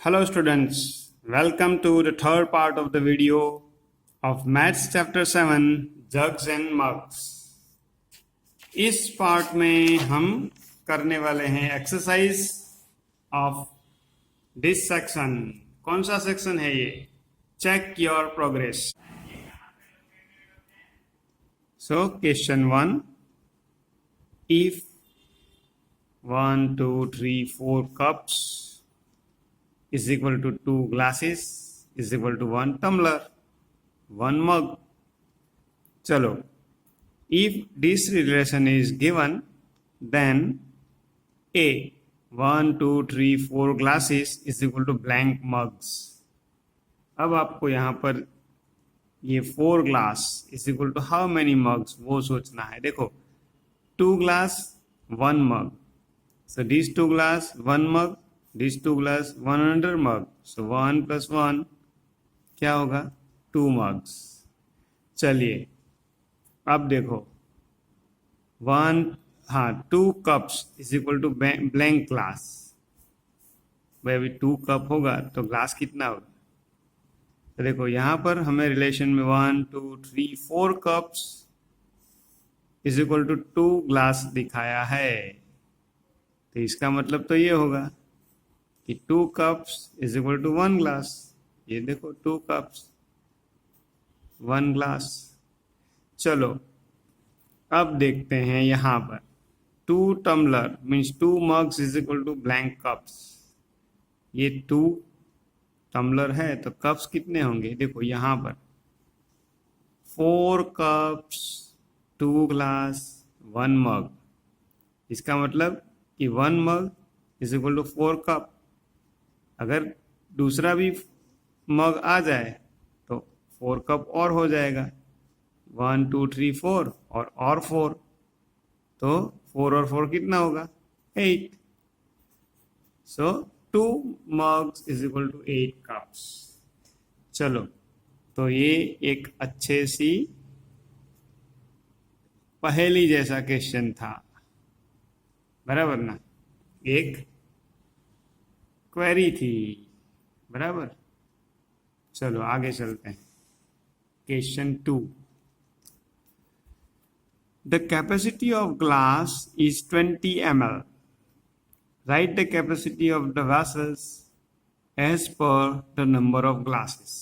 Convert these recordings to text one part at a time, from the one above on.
Hello students, welcome to the third part of the video of Maths Chapter 7 Jugs and Mugs। इस part में हम करने वाले हैं एक्सरसाइज ऑफ दिस सेक्शन। कौन सा सेक्शन है ये? Check your progress. So question 1, if 1 2 3 4 cups is equal to 2 glasses is equal to 1 tumbler, 1 mug। चलो, if this relation is given then A 1 2 3 4 glasses is equal to blank mugs। अब आपको यहाँ पर ये 4 glass is equal to how many mugs वो सोचना है। देखो 2 glass 1 mug, so these 2 glass 1 mug, these 2 glass 1 another mug, so 1 plus 1 क्या होगा? 2 mugs। चलिए अब देखो 2 cups is equal to blank glass। भाई अभी 2 कप होगा तो ग्लास कितना होगा? तो देखो यहाँ पर हमें रिलेशन में 1 2 3 4 cups is equal to 2 glass दिखाया है, तो इसका मतलब तो ये होगा कि 2 cups is equal to 1 glass. ये देखो 2 cups 1 ग्लास। चलो अब देखते हैं यहाँ पर 2 tumbler means 2 mugs is equal to blank cups. ये 2 टम्बलर है तो कप्स कितने होंगे? देखो यहाँ पर 4 cups 2 ग्लास 1 मग। इसका मतलब कि 1 मग इज इक्वल टू 4 कप। अगर दूसरा भी मग आ जाए तो 4 कप और हो जाएगा, 1 2 3 4 और 4, तो 4 और 4 कितना होगा? 8। So 2 mugs is equal to 8 cups. चलो तो ये एक अच्छे सी पहेली जैसा क्वेश्चन था, बराबर ना? एक क्वेरी थी, बराबर। चलो आगे चलते हैं। Question 2, the capacity of glass is 20 ml। Write the capacity of the vessels as per the number of glasses.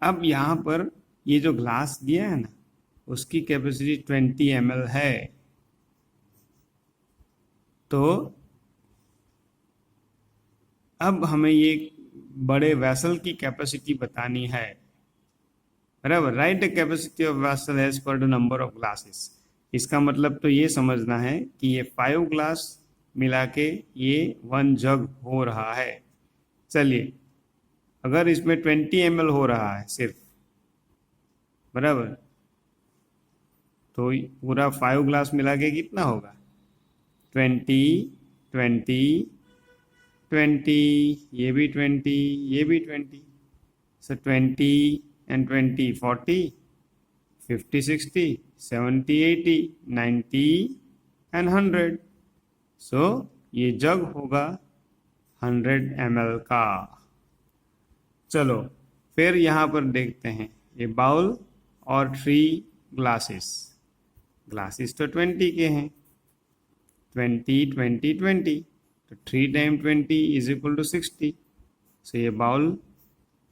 अब यहाँ पर ये जो ग्लास दिया है ना, उसकी कैपेसिटी 20 ml है, तो अब हमें ये बड़े वैसल की कैपेसिटी बतानी है, बराबर। Write the capacity of vessel as per the number of glasses. इसका मतलब तो ये समझना है कि ये 5 ग्लास मिला के ये 1 जग हो रहा है। चलिए अगर इसमें 20 ml हो रहा है सिर्फ, बराबर, तो पूरा 5 ग्लास मिला के कितना होगा? 20 20 20, ये भी 20, ये भी 20, so 20 and 20 40 50 60 70 80 90 and 100, so ये जग होगा 100 ml का। चलो फिर यहाँ पर देखते हैं ये बाउल और 3 ग्लासेस। ग्लासेस तो 20 के हैं, 20 20 20, तो 3 टाइम 20 इज इक्वल टू 60, सो ये बाउल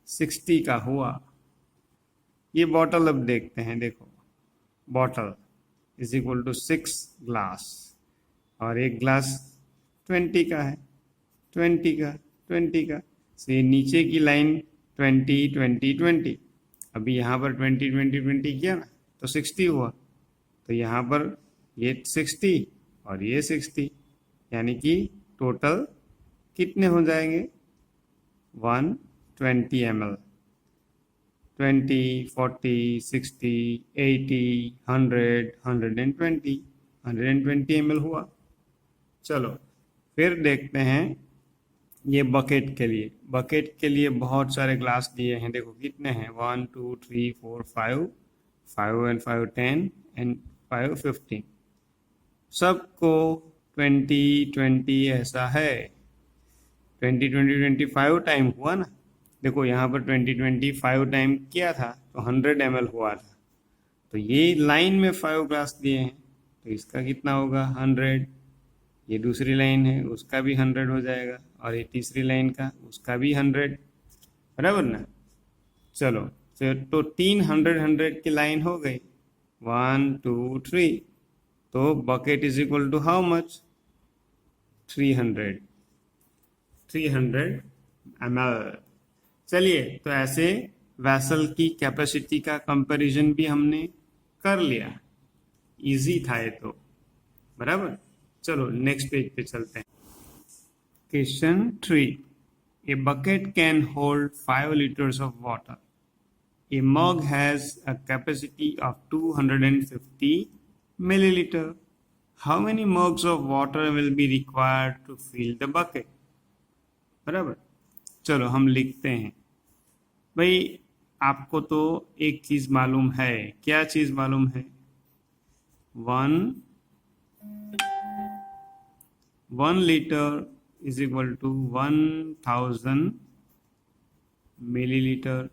60 का हुआ। ये बॉटल अब देखते हैं। देखो bottle is equal to 6 glass, और एक ग्लास 20 का है, 20 का 20 का, सो ये नीचे की लाइन 20 20 20। अभी यहाँ पर 20 20 20 किया ना तो 60 हुआ, तो यहाँ पर ये 60 और ये 60, यानी कि टोटल कितने हो जाएंगे? 120 ml। 20 40 60 80 100 120 120 ml हुआ। चलो फिर देखते हैं ये बकेट के लिए। बकेट के लिए बहुत सारे ग्लास दिए हैं, देखो कितने हैं? 1 2 3 4 5 5 and 5 10 and 5 15, सबको 20 20 ऐसा है। 25 टाइम हुआ ना। देखो यहाँ पर 25 टाइम किया था तो 100 ml हुआ था। तो ये लाइन में 5 ग्लास दिए हैं तो इसका कितना होगा 100। ये दूसरी लाइन है उसका भी 100 हो जाएगा और ये तीसरी लाइन का उसका भी 100, बराबर ना। चलो तो 300 की लाइन हो गई, 1 2 3। तो bucket is equal to how much, 300 ml। चलिए तो ऐसे वैसल की कैपेसिटी का कंपैरिजन भी हमने कर लिया, इजी था ये तो, बराबर। चलो नेक्स्ट पेज पे चलते हैं। Question 3, a bucket can hold 5 liters of water. A mug has a capacity of 250 milliliter. How many mugs of water will be required to fill the bucket? बराबर। चलो हम लिखते हैं। भाई आपको तो एक चीज मालूम है, क्या चीज मालूम है, 1 liter is equal to 1000 millilitre.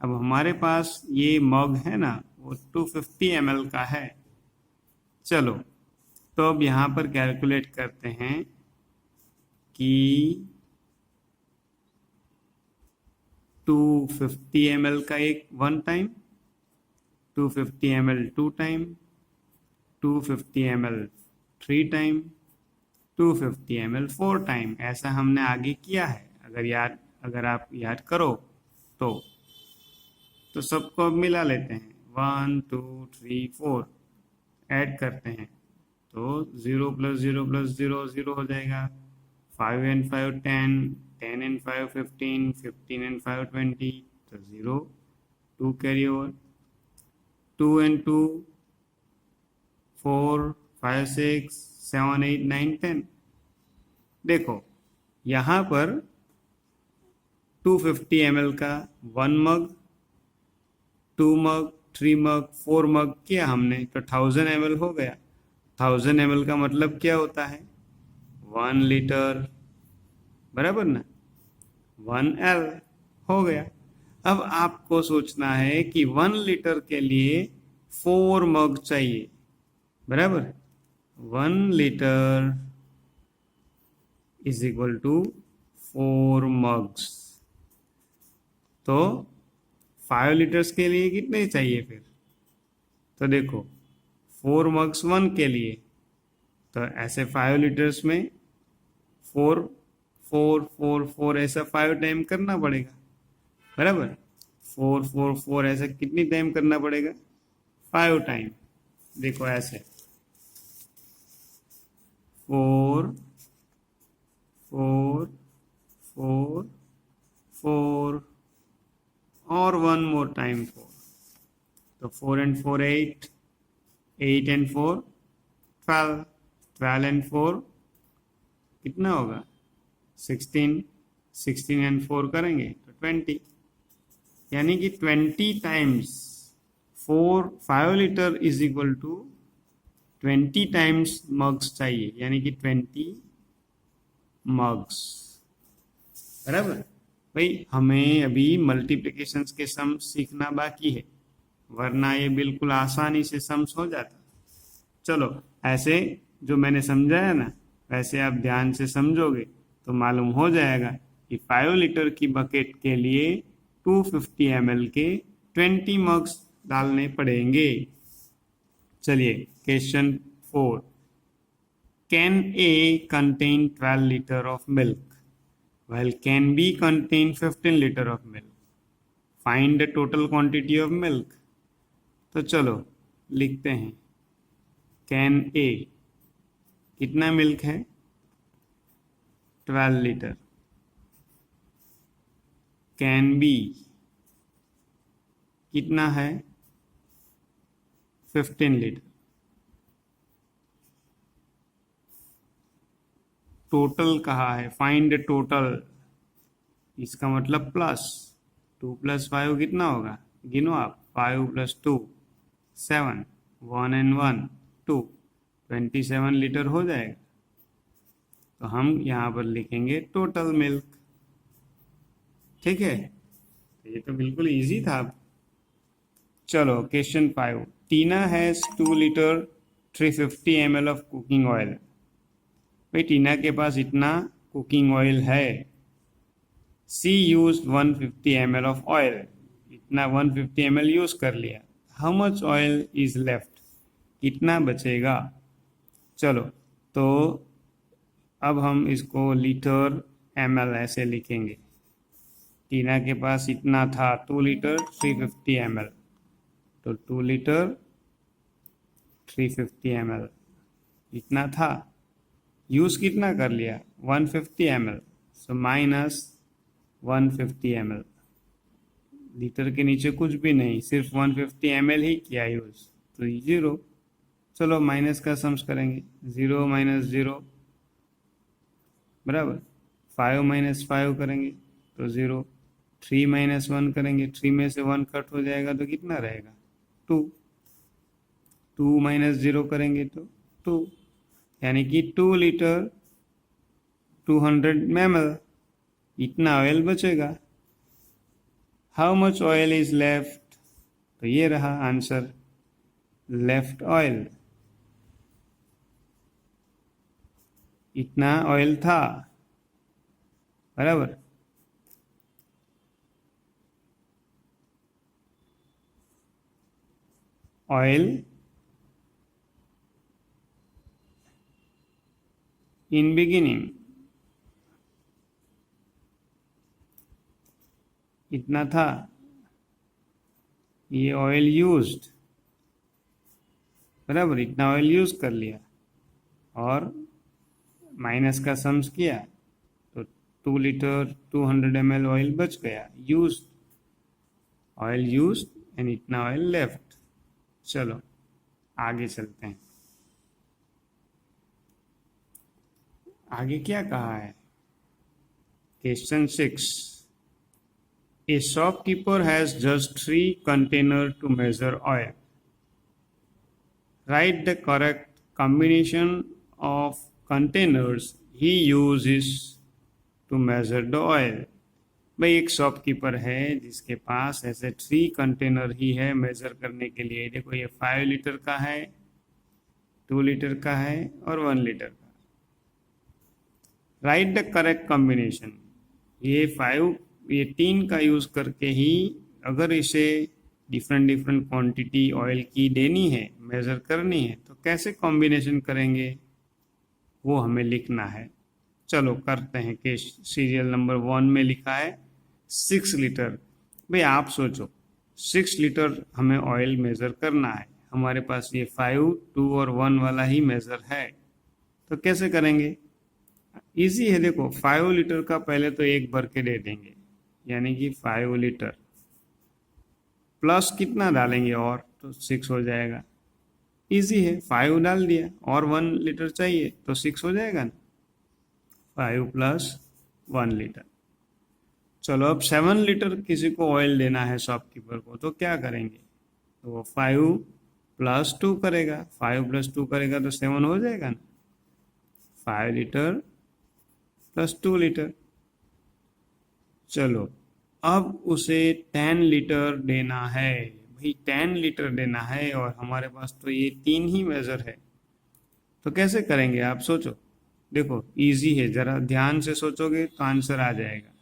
अब हमारे पास ये मग है ना वो 250 ml का है। चलो तो अब यहाँ पर कैलकुलेट करते हैं कि 250 ml का एक 1 time, 250 ml 2 time, 250 ml 3 time, 250 ml 4 time. ऐसा हमने आगे किया है, अगर आप याद करो तो सबको अब मिला लेते हैं, 1 2 3 4 ऐड करते हैं तो 0 + 0 + 0 0 हो जाएगा। 5 and 5 10, 10 and 5 15, 15 and 5 20, तो 0 2 कैरी ओवर, 2 and 2 4 5 6 7 8 9 10। देखो यहाँ पर 250 ml का 1 मग, 2 मग, 3 मग, 4 मग किया हमने तो 1000 ml हो गया। 1000 ml का मतलब क्या होता है, 1 लीटर, बराबर ना, 1L हो गया। अब आपको सोचना है कि 1 लीटर के लिए 4 मग चाहिए, बराबर। 1 litre is equal to 4 mugs. तो 5 लीटर्स के लिए कितने चाहिए फिर, तो देखो 4 मग्स 1 के लिए, तो ऐसे 5 लीटर्स में 4 4 4 4 ऐसा 5 टाइम करना पड़ेगा, बराबर। 4 4 4 ऐसा कितनी टाइम करना पड़ेगा, 5 टाइम। देखो ऐसे 4 4 4 4 और 1 मोर टाइम 4, तो 4 and 4 8, 8 and 4 12, 12 and 4 कितना होगा 16, 16 and 4 करेंगे तो 20, यानी कि 20 times 5 litre is equal to 20 times mugs चाहिए, यानी कि 20 मग्स, बराबर। भाई हमें अभी मल्टीप्लिकेशंस के सम सीखना बाकी है, वरना ये बिल्कुल आसानी से सम्स हो जाता। चलो ऐसे जो मैंने समझाया ना वैसे आप ध्यान से समझोगे तो मालूम हो जाएगा कि 5 लीटर की बकेट के लिए 250 ml के 20 मग्स डालने पड़ेंगे। चलिए question 4, can a contain 12 litre of milk while can B contain 15 liter of milk? Find the total quantity of milk. तो चलो लिखते हैं, कैन ए कितना मिल्क है 12 लीटर, कैन बी कितना है 15 लीटर। टोटल कहा है, फाइंड टोटल, इसका मतलब प्लस 2 + 5 कितना होगा, गिनो आप, 5 + 2 7, 1 and 1 2, 27 लीटर हो जाएगा। तो हम यहाँ पर लिखेंगे टोटल मिल्क। ठीक है, ये तो बिल्कुल इजी था। चलो question 5। Tina has 2 litre 350 ml of cooking oil. भाई टीना के पास इतना कुकिंग ऑयल है। सी यूज 150 ml ऑफ ऑयल। इतना 150 ml यूज कर लिया। How much oil is left, कितना बचेगा। चलो तो अब हम इसको लीटर ml ऐसे लिखेंगे। टीना के पास इतना था 2 लीटर 350 ml, तो 2 लीटर 350 ml इतना था। यूज कितना कर लिया 150 ml, so minus 150 ml। Litre के नीचे कुछ भी नहीं, सिर्फ 150 ml ही किया यूज, तो 0। चलो माइनस का सम्स करेंगे, 0 माइनस 0 बराबर 5 माइनस 5 करेंगे तो 0। 3 माइनस 1 करेंगे, 3 में से 1 कट हो जाएगा तो कितना रहेगा 2। 2 माइनस 0 करेंगे तो 2, यानी कि 2 लीटर 200 ml इतना ऑयल बचेगा। How much oil is left, तो ये रहा आंसर, लेफ्ट ऑयल। इतना ऑयल था बराबर। ऑयल इन बिगिनिंग इतना था, ये ऑयल यूज्ड बराबर, इतना ऑयल यूज कर लिया और माइनस का सम्स किया तो 2 लीटर 200 ml ऑयल बच गया, यूज ऑयल यूज एंड इतना ऑयल लेफ्ट। चलो आगे चलते हैं। आगे क्या कहा है, question 6। A shopkeeper has just 3 containers to measure oil. Write the correct combination of containers he uses to measure the oil. भाई एक शॉपकीपर है जिसके पास ऐसे 3 कंटेनर ही है मेजर करने के लिए। देखो ये 5 लीटर का है, 2 लीटर का है और 1 लीटर का। राइट द करेक्ट कॉम्बिनेशन, ये 3 का यूज करके ही अगर इसे डिफरेंट डिफरेंट क्वांटिटी ऑयल की देनी है, मेजर करनी है, तो कैसे कॉम्बिनेशन करेंगे वो हमें लिखना है। चलो करते हैं। केस सीरियल नंबर 1 में लिखा है 6 लीटर। भाई आप सोचो 6 लीटर हमें ऑयल मेजर करना है, हमारे पास ये 5, 2 और 1 वाला ही मेजर है, तो कैसे करेंगे। इजी है, देखो 5 लीटर का पहले तो एक भर के दे देंगे, यानी कि 5 लीटर प्लस कितना डालेंगे और, तो 6 हो जाएगा। इजी है, 5 डाल दिया और 1 लीटर चाहिए तो 6 हो जाएगा ना, 5 प्लस 1 लीटर। चलो अब 7 लीटर किसी को ऑयल देना है शॉपकीपर को, तो क्या करेंगे, तो वो 5 प्लस 2 करेगा, 5 प्लस 2 करेगा तो 7 हो जाएगा ना, 5 लीटर प्लस 2 लीटर। चलो अब उसे 10 लीटर देना है। भाई 10 लीटर देना है और हमारे पास तो ये 3 ही मेजर है, तो कैसे करेंगे आप सोचो। देखो इजी है, जरा ध्यान से सोचोगे तो आंसर आ जाएगा।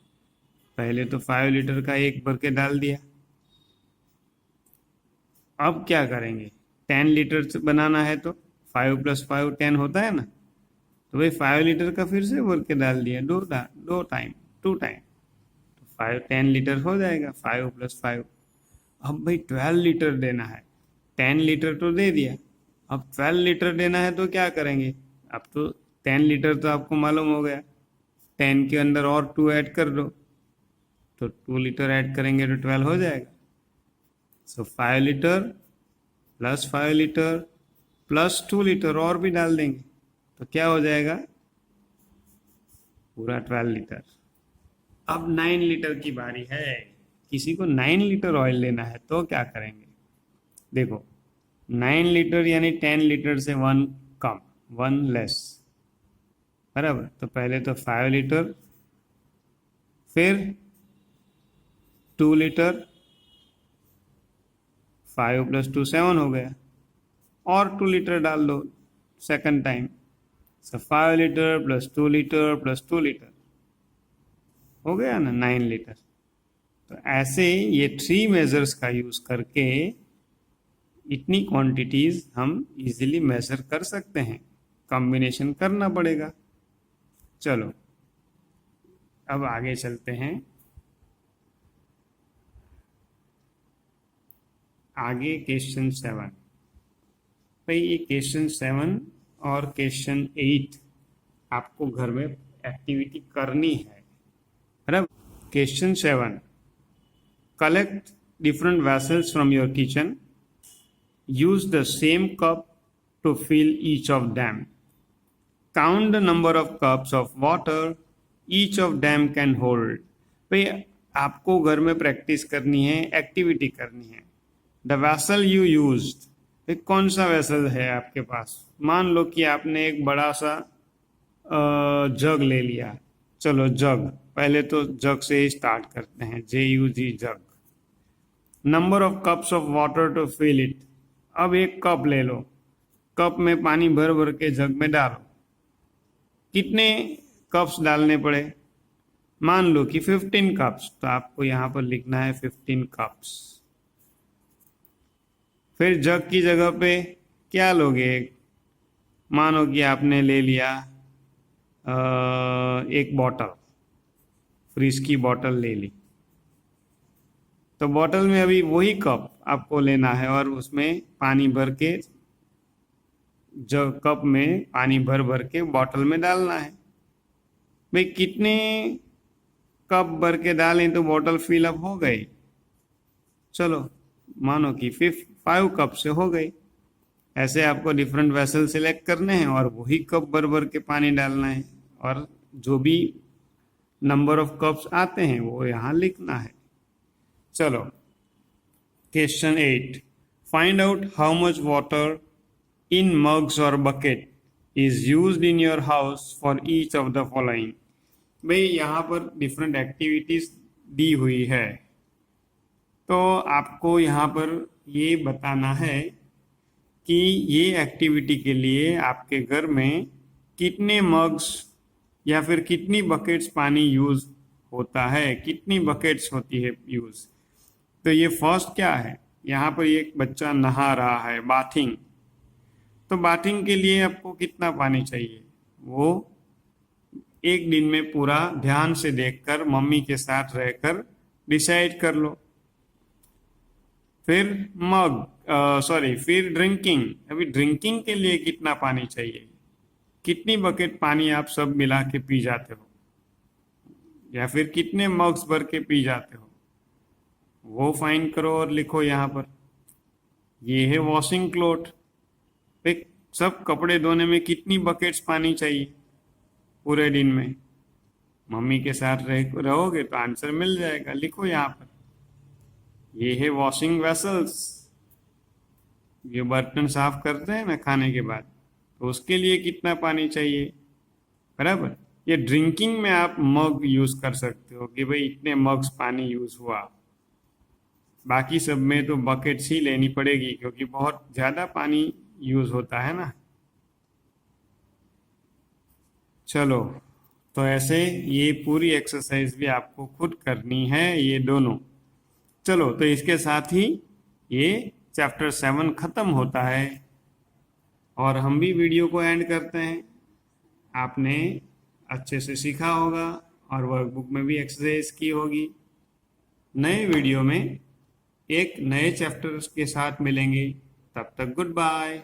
पहले तो 5 लीटर का एक भर के डाल दिया, अब क्या करेंगे, 10 लीटर बनाना है तो 5 प्लस 5 10 होता है ना, तो भाई 5 लीटर का फिर से भर के डाल दिया, 2 टाइम 2 टाइम, तो 5 10 लीटर हो जाएगा, 5 प्लस 5। अब भाई 12 लीटर देना है, 10 लीटर तो दे दिया, अब 12 लीटर देना है तो क्या करेंगे। अब तो 10 लीटर तो आपको मालूम हो गया, 10 के अंदर और 2 ऐड कर दो, तो 2 लीटर ऐड करेंगे तो 12 हो जाएगा। सो 5 litre plus 5 litre plus 2 litre और भी डाल देंगे तो क्या हो जाएगा, पूरा 12 लीटर। अब 9 लीटर की बारी है, किसी को 9 लीटर ऑयल लेना है तो क्या करेंगे। देखो 9 लीटर यानी 10 लीटर से 1 कम, 1 लेस बराबर। तो पहले तो 5 लीटर, फिर 2 लीटर, 5 + 2 7 हो गया, और 2 लीटर डाल दो सेकंड टाइम। सो 5 litre plus 2 litre plus 2 litre हो गया ना 9 लीटर। तो ऐसे ये 3 मेजर्स का यूज करके इतनी क्वांटिटीज हम इजीली मेजर कर सकते हैं। कॉम्बिनेशन करना पड़ेगा। चलो अब आगे चलते हैं। आगे क्वेश्चन 7। भाई ये क्वेश्चन 7 और क्वेश्चन 8 आपको घर में एक्टिविटी करनी है। बराबर। Question 7, collect different vessels from your kitchen, use the same cup to fill each of them, count the number of cups of water each of them can hold। भाई आपको घर में प्रैक्टिस करनी है, एक्टिविटी करनी है। द वैसल यू यूज्ड, कौन सा वैसल है आपके पास। मान लो कि आपने एक बड़ा सा जग ले लिया। चलो जग, पहले तो जग से ही स्टार्ट करते हैं, JUG jug. Number of cups of water to fill it, अब एक कप ले लो, कप में पानी भर भर के जग में डालो। कितने कप्स डालने पड़े, मान लो कि 15 कप्स, तो आपको यहां पर लिखना है 15 कप्स। फिर जग की जगह पे क्या लोगे, मानो कि आपने ले लिया एक बॉटल, फ्रिज की बॉटल ले ली, तो बॉटल में अभी वही कप आपको लेना है और उसमें पानी भर के, जग कप में पानी भर भर के बॉटल में डालना है। भाई कितने कप भर के डालें तो बॉटल फिल अप हो गई। चलो मानो कि 5 कप से हो गई। ऐसे आपको डिफरेंट वेसल सिलेक्ट करने हैं और वही कप भर भर के पानी डालना है, और जो भी नंबर ऑफ कप्स आते हैं वो यहाँ लिखना है। चलो question 8, find out how much water in mugs और bucket is used in your house for each of the following. भाई यहाँ पर डिफरेंट एक्टिविटीज दी हुई है, तो आपको यहाँ पर ये बताना है कि ये एक्टिविटी के लिए आपके घर में कितने मग्स या फिर कितनी बकेट्स पानी यूज होता है, कितनी बकेट्स होती है यूज। तो ये फर्स्ट क्या है, यहाँ पर एक बच्चा नहा रहा है, बाथिंग। तो बाथिंग के लिए आपको कितना पानी चाहिए, वो एक दिन में पूरा ध्यान से देखकर मम्मी के साथ रहकर डिसाइड कर लो। फिर फिर ड्रिंकिंग, अभी ड्रिंकिंग के लिए कितना पानी चाहिए, कितनी बकेट पानी आप सब मिला के पी जाते हो, या फिर कितने मग्स भर के पी जाते हो, वो फाइंड करो और लिखो यहाँ पर। ये है वॉशिंग क्लोथ, सब कपड़े धोने में कितनी बकेट्स पानी चाहिए पूरे दिन में। मम्मी के साथ रहोगे तो आंसर मिल जाएगा, लिखो यहाँ पर। ये है वॉशिंग वेसल्स, ये बर्तन साफ करते हैं ना खाने के बाद, तो उसके लिए कितना पानी चाहिए। बराबर। ये ड्रिंकिंग में आप मग यूज कर सकते हो कि भाई इतने मग्स पानी यूज हुआ। बाकी सब में तो बकेट्स ही लेनी पड़ेगी क्योंकि बहुत ज्यादा पानी यूज होता है ना। चलो तो ऐसे ये पूरी एक्सरसाइज भी आपको खुद करनी है, ये दोनों। चलो तो इसके साथ ही ये चैप्टर 7 खत्म होता है और हम भी वीडियो को एंड करते हैं। आपने अच्छे से सीखा होगा और वर्कबुक में भी एक्सरसाइज की होगी। नए वीडियो में एक नए चैप्टर के साथ मिलेंगे, तब तक गुड बाय।